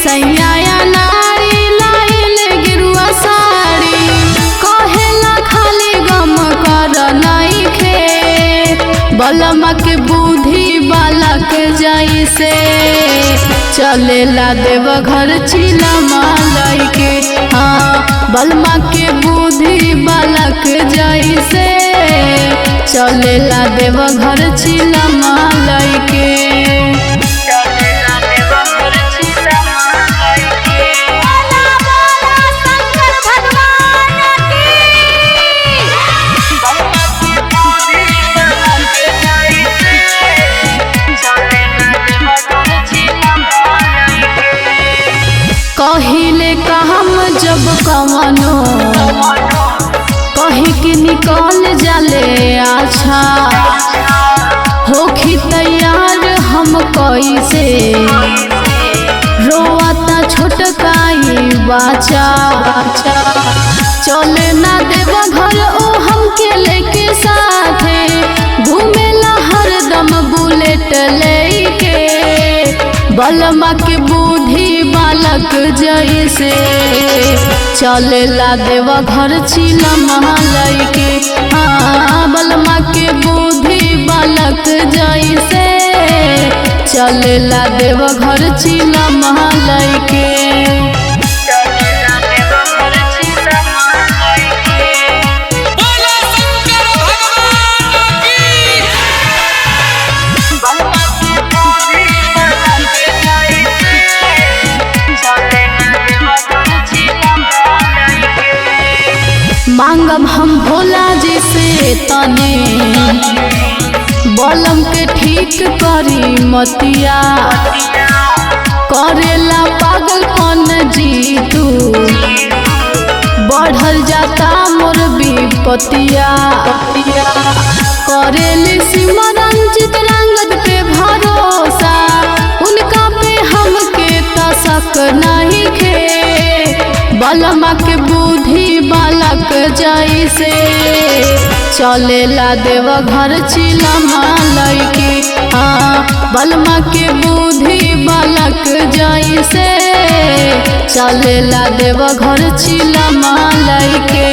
सैया नारी लाइल गिरुआ साड़ी कहेला खाली गम कर नइखे बलमा के बुद्धि बालक जैसे चलेला देव घर चिलमा लइके। हाँ बलमा के बुद्धि बालक जैसे चलेला देव घर चिलमा लइके। कहिले कहम जब कवनो कहीं के निकल जाले अच्छा होखी तैयार हम कैसे रोआता छोटकाई बाचा चले ना देव घर ओ हमके लेके साथे घूमेला हरदम बुलेट लेके बलमा के बुद्धि बालक जैसे चलेला देव घर चिलमा लइके। हाँ बलमा के बुद्धि बालक जैसे चलेला देव घर चिलमा लइके। मांगब हम भोला जी से तने बलम के ठीक करी मतिया करेला पागलपन जी तू बढ़ल जाता मोर विपतिया करेले सिमरंजित रंगत पे भरोसा उनका पे हमके तसक नहीं खे बलमा के बुद्धि बालक जैसे चलेला देव घर चिलमा लइके। हाँ बलमा के बुद्धि बालक जैसे चलेला देव घर चिलमा लइके।